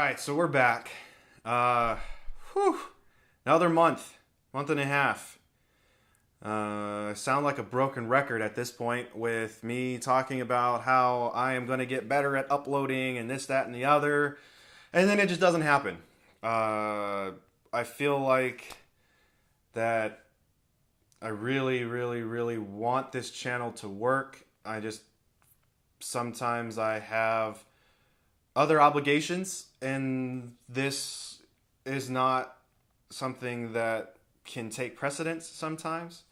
right, so we're back. Whew, another month and a half. I sound like a broken record at this point with me talking about how I am going to get better at uploading and this, that, and the other, and then it just doesn't happen. I feel like that I really, really, really want this channel to work. Sometimes I have other obligations, and this is not something that can take precedence sometimes.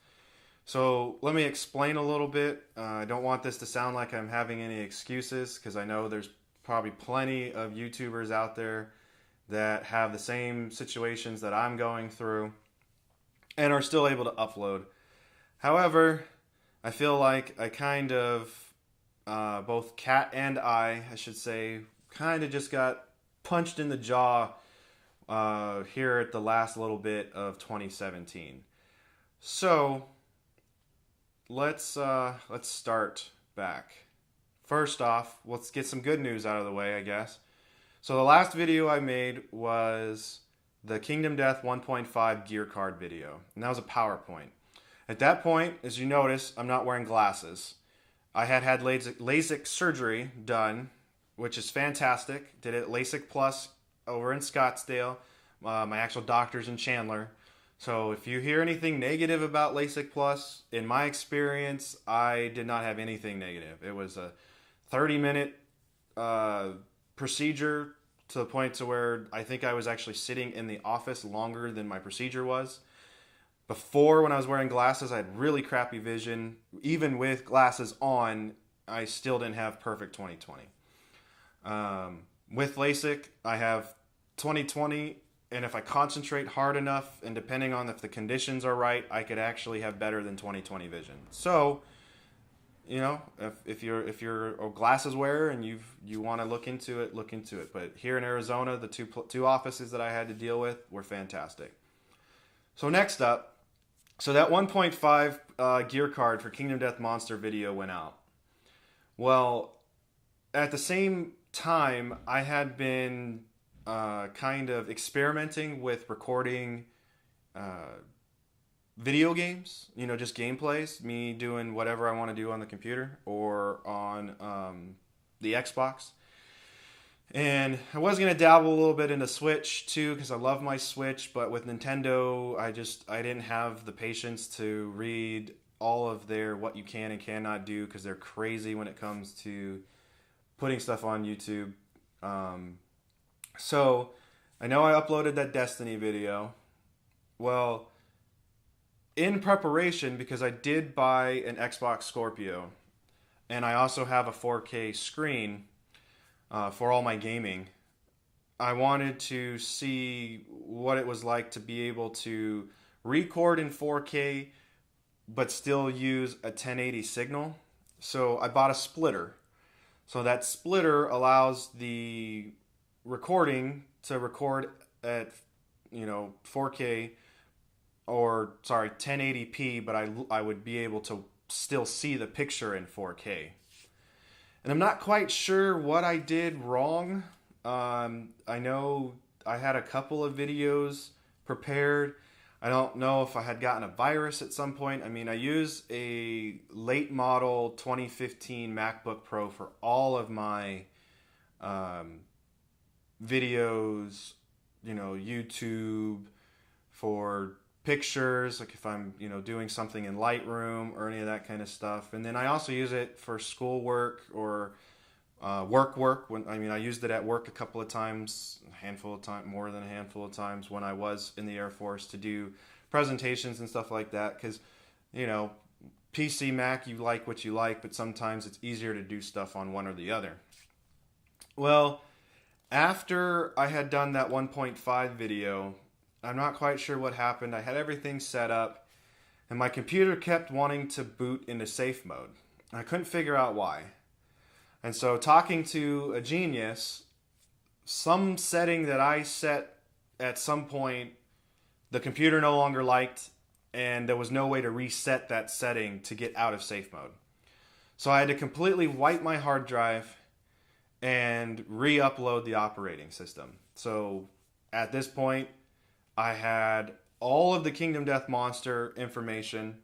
So let me explain a little bit. I don't want this to sound like I'm having any excuses, because I know there's probably plenty of YouTubers out there that have the same situations that I'm going through and are still able to upload. However, I feel like I kind of, both Kat and I should say, kind of just got punched in the jaw here at the last little bit of 2017. So let's start back. First off, let's get some good news out of the way, I guess. So the last video I made was the Kingdom Death 1.5 gear card video, and that was a PowerPoint. At that point, as you notice, I'm not wearing glasses. I had LASIK surgery done, which is fantastic. Did it at LASIK Plus over in Scottsdale. My actual doctor's in Chandler. So if you hear anything negative about LASIK Plus, in my experience, I did not have anything negative. It was a 30-minute procedure, to the point to where I think I was actually sitting in the office longer than my procedure was. Before, when I was wearing glasses, I had really crappy vision. Even with glasses on, I still didn't have perfect 20/20. With LASIK, I have 20/20, and if I concentrate hard enough, and depending on if the conditions are right, I could actually have better than 20/20 vision. So, you know, if you're a glasses wearer and you want to look into it, look into it. But here in Arizona, the two offices that I had to deal with were fantastic. So next up, so that 1.5 gear card for Kingdom Death Monster video went out. Well, at the same time, I had been kind of experimenting with recording video games, you know, just gameplays, me doing whatever I want to do on the computer or on the Xbox. And I was going to dabble a little bit into Switch too, because I love my Switch, but with Nintendo, I didn't have the patience to read all of their what you can and cannot do, because they're crazy when it comes to putting stuff on YouTube. So I know I uploaded that Destiny video. Well, in preparation, because I did buy an Xbox Scorpio, and I also have a 4K screen for all my gaming, I wanted to see what it was like to be able to record in 4K but still use a 1080 signal. So I bought a splitter. So that splitter allows the recording to record at, 4K, or sorry, 1080p, but I would be able to still see the picture in 4K. And I'm not quite sure what I did wrong. I know I had a couple of videos prepared. I don't know if I had gotten a virus at some point. I mean, I use a late model 2015 MacBook Pro for all of my videos, YouTube, for pictures, like if I'm, doing something in Lightroom or any of that kind of stuff. And then I also use it for schoolwork or work. I used it at work a couple of times, more than a handful of times when I was in the Air Force, to do presentations and stuff like that. Because, PC, Mac, you like what you like, but sometimes it's easier to do stuff on one or the other. Well, after I had done that 1.5 video, I'm not quite sure what happened. I had everything set up, and my computer kept wanting to boot into safe mode. I couldn't figure out why. And so, talking to a genius, some setting that I set at some point, the computer no longer liked, and there was no way to reset that setting to get out of safe mode. So I had to completely wipe my hard drive and re-upload the operating system. So at this point, I had all of the Kingdom Death Monster information,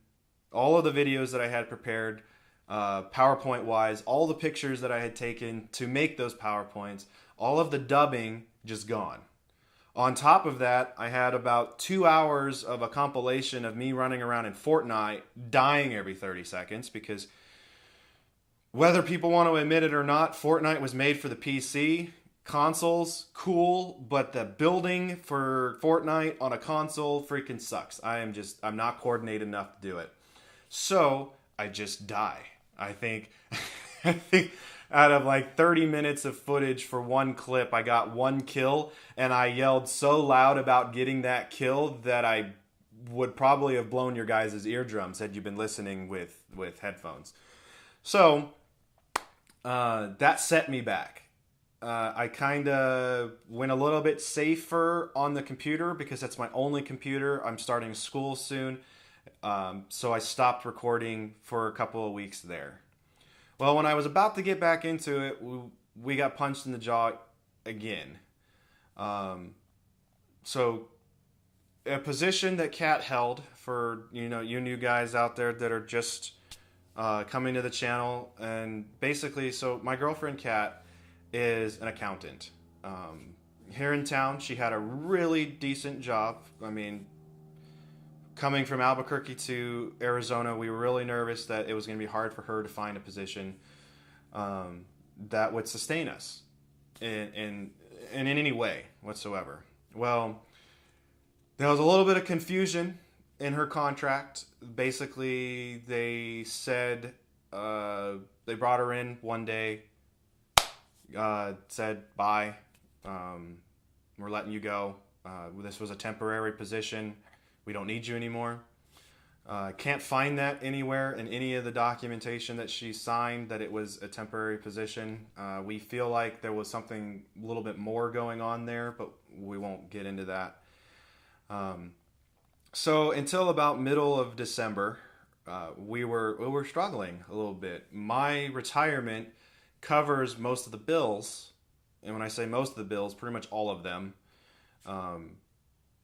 all of the videos that I had prepared, PowerPoint wise, all the pictures that I had taken to make those PowerPoints, all of the dubbing just gone. On top of that, I had about 2 hours of a compilation of me running around in Fortnite, dying every 30 seconds, because whether people want to admit it or not, Fortnite was made for the PC. Consoles, cool, but the building for Fortnite on a console freaking sucks. I'm not coordinated enough to do it. So I just die. I think out of like 30 minutes of footage for one clip, I got one kill, and I yelled so loud about getting that kill that I would probably have blown your guys' eardrums had you been listening with headphones. So that set me back. I kind of went a little bit safer on the computer because that's my only computer. I'm starting school soon. So I stopped recording for a couple of weeks there. Well, when I was about to get back into it, we got punched in the jaw again. So a position that Kat held for, you new guys out there that are just coming to the channel. And basically, so my girlfriend Kat is an accountant. Here in town, she had a really decent job. I mean, coming from Albuquerque to Arizona, we were really nervous that it was going to be hard for her to find a position that would sustain us in any way whatsoever. Well, there was a little bit of confusion in her contract. Basically, they said they brought her in one day, said, bye, we're letting you go. This was a temporary position. We don't need you anymore. Can't find that anywhere in any of the documentation that she signed that it was a temporary position. We feel like there was something a little bit more going on there, but we won't get into that. So until about middle of December, we were struggling a little bit. My retirement covers most of the bills, and when I say most of the bills, pretty much all of them,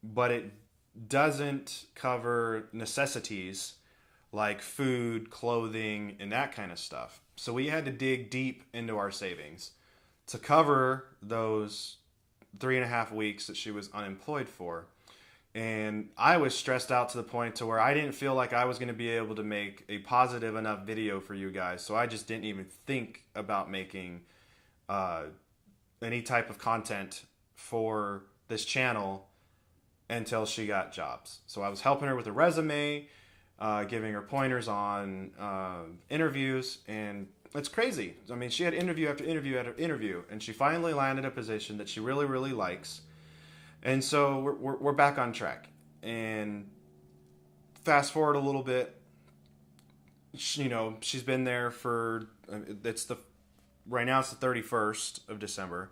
but it doesn't cover necessities like food, clothing, and that kind of stuff. So we had to dig deep into our savings to cover those 3.5 weeks that she was unemployed for. And I was stressed out to the point to where I didn't feel like I was going to be able to make a positive enough video for you guys. So I just didn't even think about making any type of content for this channel until she got jobs. So I was helping her with a resume, giving her pointers on interviews, and it's crazy. I mean, she had interview after interview after interview, and she finally landed a position that she really, really likes. And so we're back on track. And fast forward a little bit, she's been there for, right now it's the 31st of December.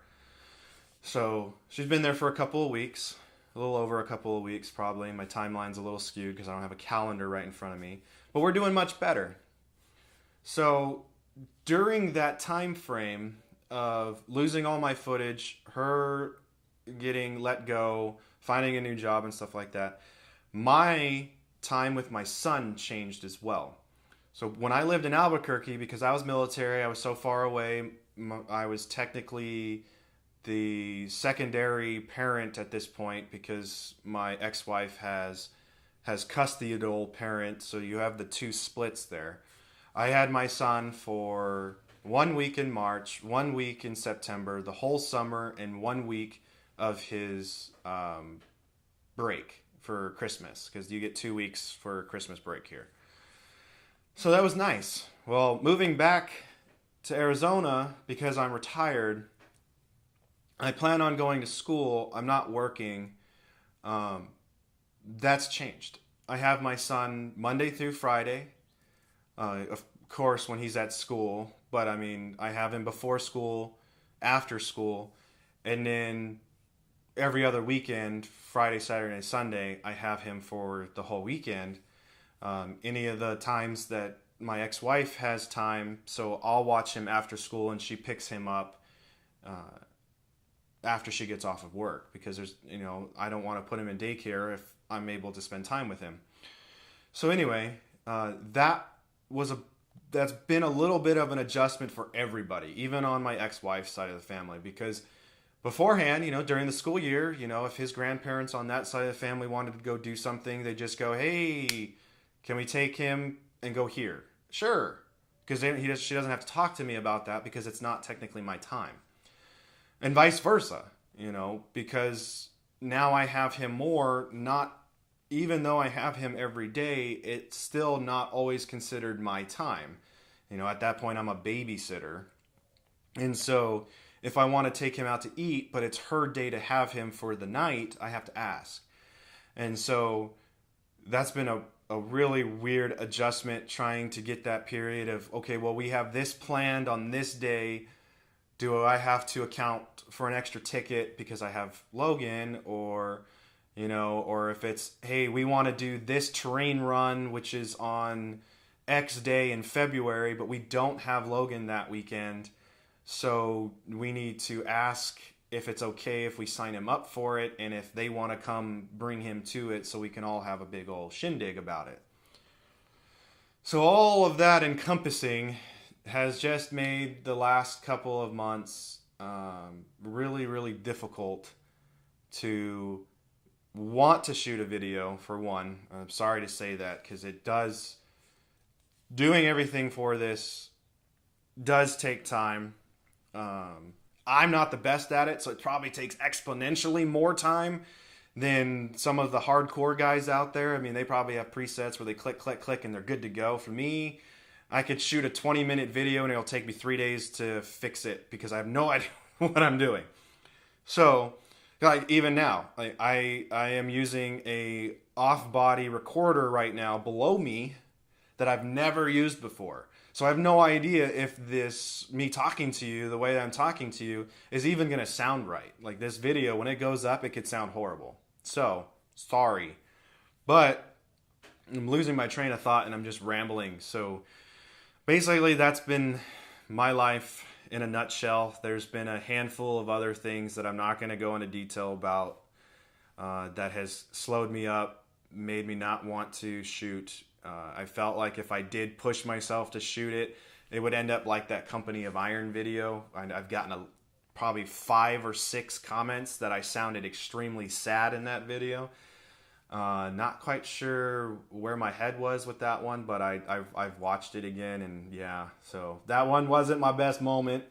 So she's been there for a couple of weeks, a little over a couple of weeks probably. My timeline's a little skewed because I don't have a calendar right in front of me. But we're doing much better. So during that time frame of losing all my footage, her getting let go, finding a new job and stuff like that, my time with my son changed as well. So when I lived in Albuquerque, because I was military, I was so far away, I was technically the secondary parent at this point because my ex-wife has custodial parent, so you have the two splits there. I had my son for 1 week in March, 1 week in September, the whole summer, and 1 week of his break for Christmas, because you get 2 weeks for Christmas break here. So that was nice. Well, moving back to Arizona, because I'm retired, I plan on going to school. I'm not working. That's changed. I have my son Monday through Friday, of course, when he's at school. But I mean, I have him before school, after school, and then every other weekend, Friday, Saturday, Sunday, I have him for the whole weekend. Any of the times that my ex-wife has time, so I'll watch him after school and she picks him up after she gets off of work, because there's, I don't want to put him in daycare if I'm able to spend time with him. So anyway, that's been a little bit of an adjustment for everybody, even on my ex-wife's side of the family, because beforehand, during the school year, if his grandparents on that side of the family wanted to go do something, they just go, "Hey, can we take him and go here?" Sure, because she doesn't have to talk to me about that, because it's not technically my time. And vice versa, because now I have him more, not even though I have him every day, it's still not always considered my time. At that point, I'm a babysitter. And so if I want to take him out to eat, but it's her day to have him for the night, I have to ask. And so that's been a really weird adjustment, trying to get that period of, okay, well, we have this planned on this day. Do I have to account for an extra ticket because I have Logan? Or if it's, hey, we want to do this terrain run, which is on X day in February, but we don't have Logan that weekend. So we need to ask if it's okay if we sign him up for it, and if they want to come bring him to it so we can all have a big old shindig about it. So all of that encompassing has just made the last couple of months really, really difficult to want to shoot a video, for one. I'm sorry to say that, because doing everything for this does take time. I'm not the best at it, so it probably takes exponentially more time than some of the hardcore guys out there. I mean, they probably have presets where they click, click, click, and they're good to go. For me, I could shoot a 20-minute video and it'll take me 3 days to fix it, because I have no idea what I'm doing. So, like, even now, I am using a off-body recorder right now below me that I've never used before. So I have no idea if me talking to you the way that I'm talking to you is even going to sound right. Like, this video, when it goes up, it could sound horrible. So, sorry. But I'm losing my train of thought and I'm just rambling. So basically, that's been my life in a nutshell. There's been a handful of other things that I'm not going to go into detail about that has slowed me up, made me not want to shoot. I felt like if I did push myself to shoot it, it would end up like that Company of Iron video. I've gotten probably 5 or 6 comments that I sounded extremely sad in that video. Not quite sure where my head was with that one, but I've watched it again, and yeah, so that one wasn't my best moment.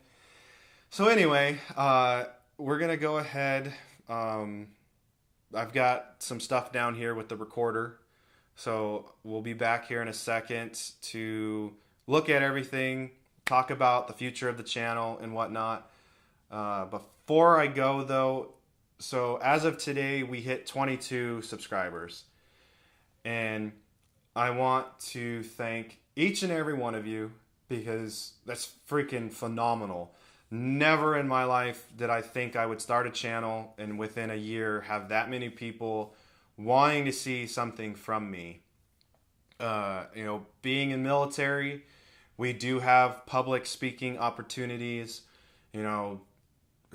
So anyway, we're gonna go ahead. I've got some stuff down here with the recorder, so we'll be back here in a second to look at everything, talk about the future of the channel and whatnot. Before I go though, so as of today, we hit 22 subscribers. And I want to thank each and every one of you, because that's freaking phenomenal. Never in my life did I think I would start a channel and within a year have that many people wanting to see something from me. Being in military, we do have public speaking opportunities,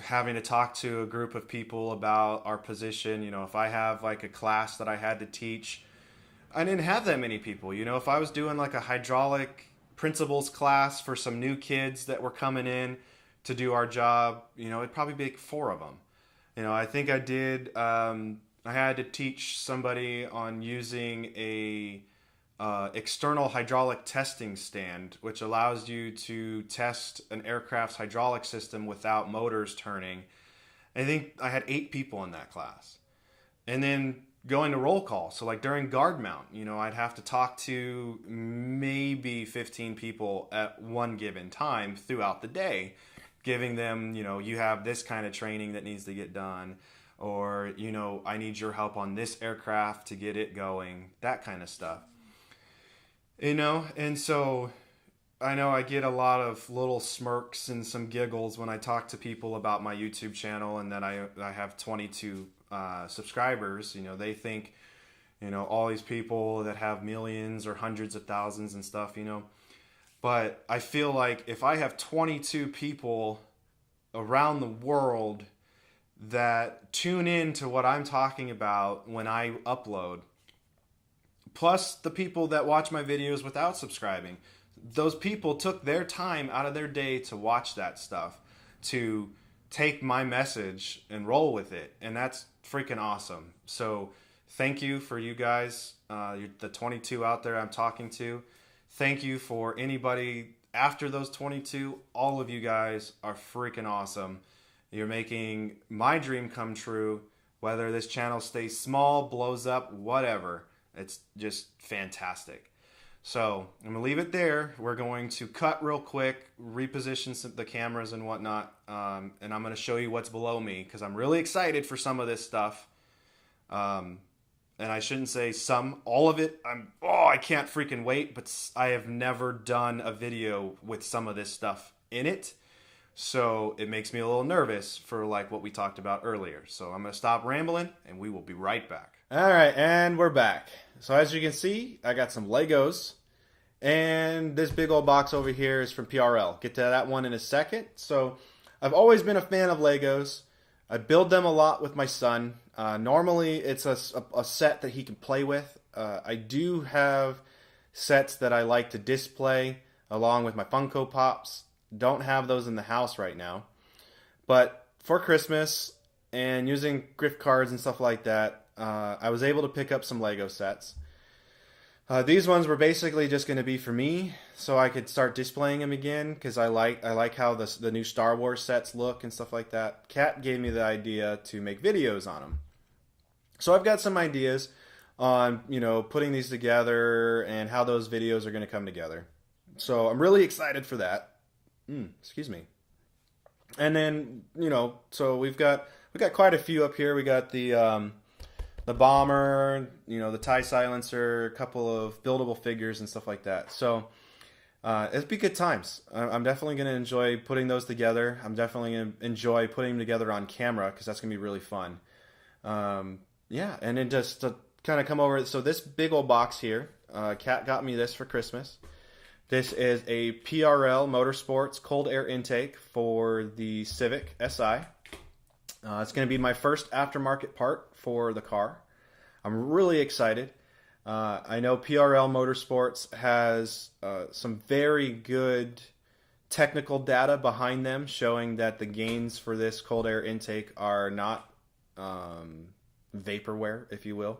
having to talk to a group of people about our position. If I have like a class that I had to teach, I didn't have that many people. If I was doing like a hydraulic principles class for some new kids that were coming in to do our job, it'd probably be like 4 of them. I think I did, I had to teach somebody on using a external hydraulic testing stand, which allows you to test an aircraft's hydraulic system without motors turning. I think I had 8 people in that class. And then going to roll call. So like during guard mount, I'd have to talk to maybe 15 people at one given time throughout the day, giving them, you have this kind of training that needs to get done, or, I need your help on this aircraft to get it going, that kind of stuff. And so I know I get a lot of little smirks and some giggles when I talk to people about my YouTube channel and that I have 22 subscribers. They think, all these people that have millions or hundreds of thousands and stuff, But I feel like if I have 22 people around the world that tune in to what I'm talking about when I upload. Plus the people that watch my videos without subscribing. Those people took their time out of their day to watch that stuff, to take my message and roll with it. And that's freaking awesome. So thank you for you guys, the 22 out there I'm talking to. Thank you for anybody after those 22. All of you guys are freaking awesome. You're making my dream come true, whether this channel stays small, blows up, whatever. It's just fantastic. So I'm going to leave it there. We're going to cut real quick, reposition the cameras and whatnot, and I'm going to show you what's below me because I'm really excited for some of this stuff. And I shouldn't say some, all of it. I can't freaking wait, but I have never done a video with some of this stuff in it. So it makes me a little nervous for like what we talked about earlier. So I'm going to stop rambling and we will be right back. All right, and we're back. So as you can see, I got some Legos. And this big old box over here is from PRL. Get to that one in a second. So I've always been a fan of Legos. I build them a lot with my son. Normally it's a set that he can play with. I do have sets that I like to display along with my Funko Pops. Don't have those in the house right now. But for Christmas and using gift cards and stuff like that, I was able to pick up some Lego sets. These ones were basically just going to be for me, so I could start displaying them again, because I like how the new Star Wars sets look and stuff like that. Kat gave me the idea to make videos on them. So I've got some ideas on, putting these together and how those videos are going to come together. So I'm really excited for that. Excuse me. And then, so we've got quite a few up here. We got the bomber, the TIE silencer, a couple of buildable figures and stuff like that. So it'll be good times. I'm definitely going to enjoy putting those together. I'm definitely going to enjoy putting them together on camera because that's going to be really fun. Yeah, and then just to kind of come over. So this big old box here, Kat got me this for Christmas. This is a PRL Motorsports cold air intake for the Civic Si. It's going to be my first aftermarket part for the car. I'm really excited. I know PRL Motorsports has some very good technical data behind them showing that the gains for this cold air intake are not vaporware, if you will.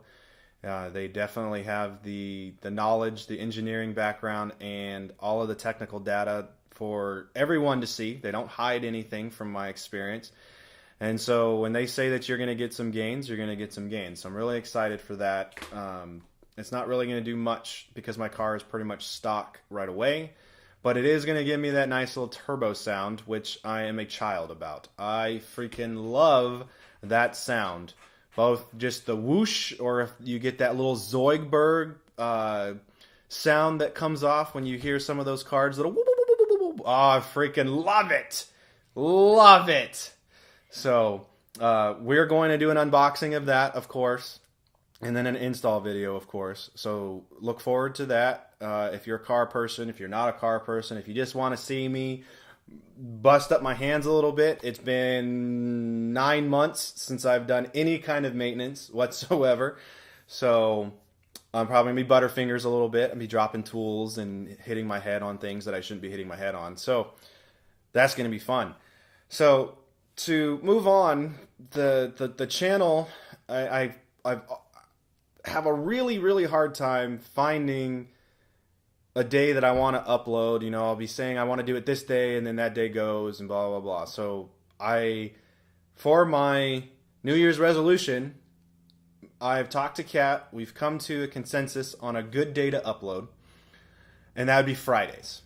They definitely have the knowledge, the engineering background, and all of the technical data for everyone to see. They don't hide anything from my experience. And so when they say that you're going to get some gains, you're going to get some gains. So I'm really excited for that. It's not really going to do much because my car is pretty much stock right away. But it is going to give me that nice little turbo sound, which I am a child about. I freaking love that sound. Both just the whoosh, or if you get that little Zoidberg sound that comes off when you hear some of those cars. Little whoop, whoop, whoop, whoop, whoop. Oh, I freaking love it. Love it. So we're going to do an unboxing of that, of course, and then an install video, of course. So look forward to that. If you're a car person, if you're not a car person, if you just want to see me bust up my hands a little bit. It's been 9 months since I've done any kind of maintenance whatsoever. So I'm probably going to be butterfingers a little bit and be dropping tools and hitting my head on things that I shouldn't be hitting my head on. So that's going to be fun. So to move on, the channel, I have a really hard time finding a day that I want to upload. I'll be saying I want to do it this day, and then that day goes, and blah, blah, blah. So for my New Year's resolution, I've talked to Kat. We've come to a consensus on a good day to upload, and that would be Fridays.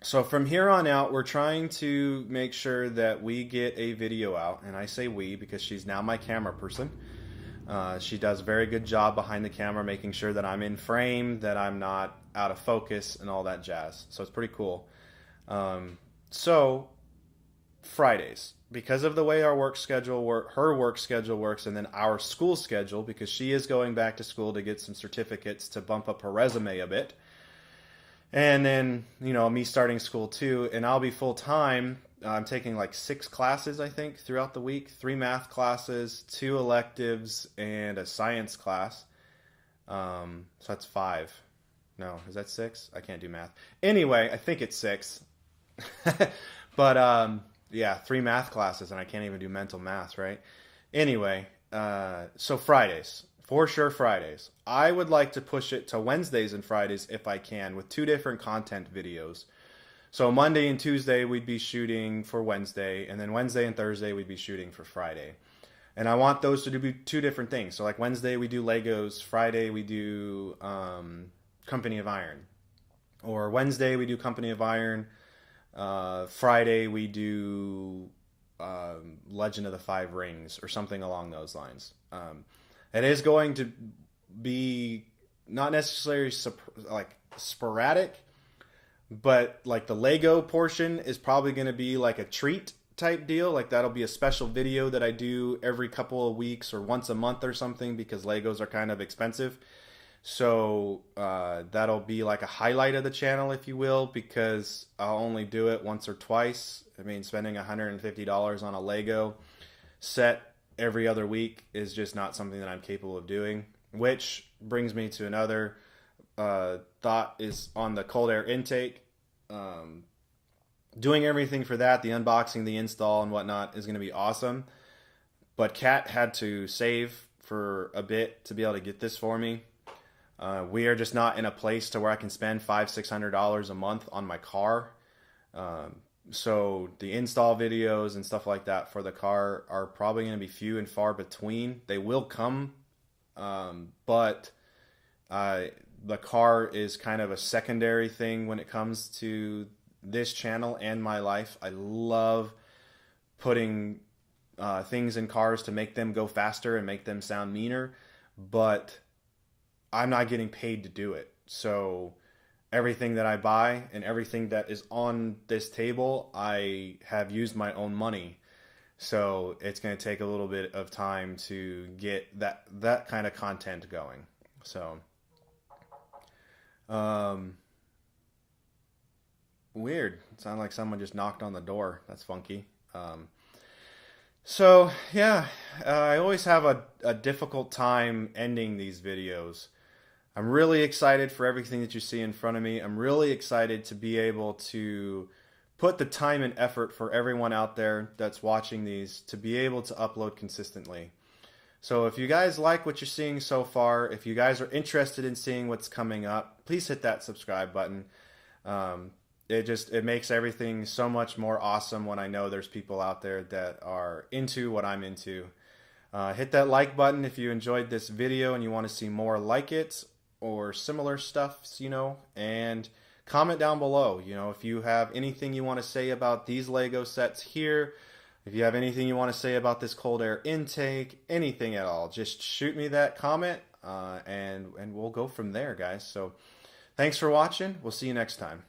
So from here on out, we're trying to make sure that we get a video out, and I say we because she's now my camera person. She does a very good job behind the camera, making sure that I'm in frame, that I'm not out of focus, and all that jazz. So it's pretty cool. So Fridays, because of the way our work schedule her work schedule works, and then our school schedule, because she is going back to school to get some certificates to bump up her resume a bit. And then, me starting school too, and I'll be full-time. I'm taking like 6 classes, I think, throughout the week. 3 math classes, 2 electives, and a science class. So that's 5. No, is that 6? I can't do math. Anyway, I think it's 6. But yeah, 3 math classes, and I can't even do mental math, right? Anyway, so Fridays, for sure Fridays. I would like to push it to Wednesdays and Fridays if I can, with 2 different content videos. So Monday and Tuesday we'd be shooting for Wednesday, and then Wednesday and Thursday we'd be shooting for Friday. And I want those to be 2 different things. So like Wednesday we do Legos, Friday we do Company of Iron. Or Wednesday we do Company of Iron, Friday we do Legend of the Five Rings or something along those lines. It is going to be not necessarily like sporadic, but like the Lego portion is probably going to be like a treat type deal. Like that'll be a special video that I do every couple of weeks or once a month or something, because Legos are kind of expensive. So that'll be like a highlight of the channel, if you will, because I'll only do it once or twice. I mean, spending $150 on a Lego set every other week is just not something that I'm capable of doing. Which brings me to another thought, is on the cold air intake. Doing everything for that, the unboxing, the install, and whatnot is going to be awesome. But Kat had to save for a bit to be able to get this for me. We are just not in a place to where I can spend $500-600 a month on my car. So the install videos and stuff like that for the car are probably going to be few and far between. They will come, but the car is kind of a secondary thing when it comes to this channel and my life. I love putting things in cars to make them go faster and make them sound meaner, but I'm not getting paid to do it. So everything that I buy and everything that is on this table, I have used my own money. So it's going to take a little bit of time to get that kind of content going. So weird. It sounded like someone just knocked on the door. That's funky. So yeah, I always have a difficult time ending these videos. I'm really excited for everything that you see in front of me. I'm really excited to be able to put the time and effort for everyone out there that's watching these to be able to upload consistently. So if you guys like what you're seeing so far, if you guys are interested in seeing what's coming up, please hit that subscribe button. It makes everything so much more awesome when I know there's people out there that are into what I'm into. Hit that like button if you enjoyed this video and you want to see more like it or similar stuff, and comment down below. If you have anything you want to say about these Lego sets here, if you have anything you want to say about this cold air intake, anything at all, just shoot me that comment, and we'll go from there, guys. So thanks for watching. We'll see you next time.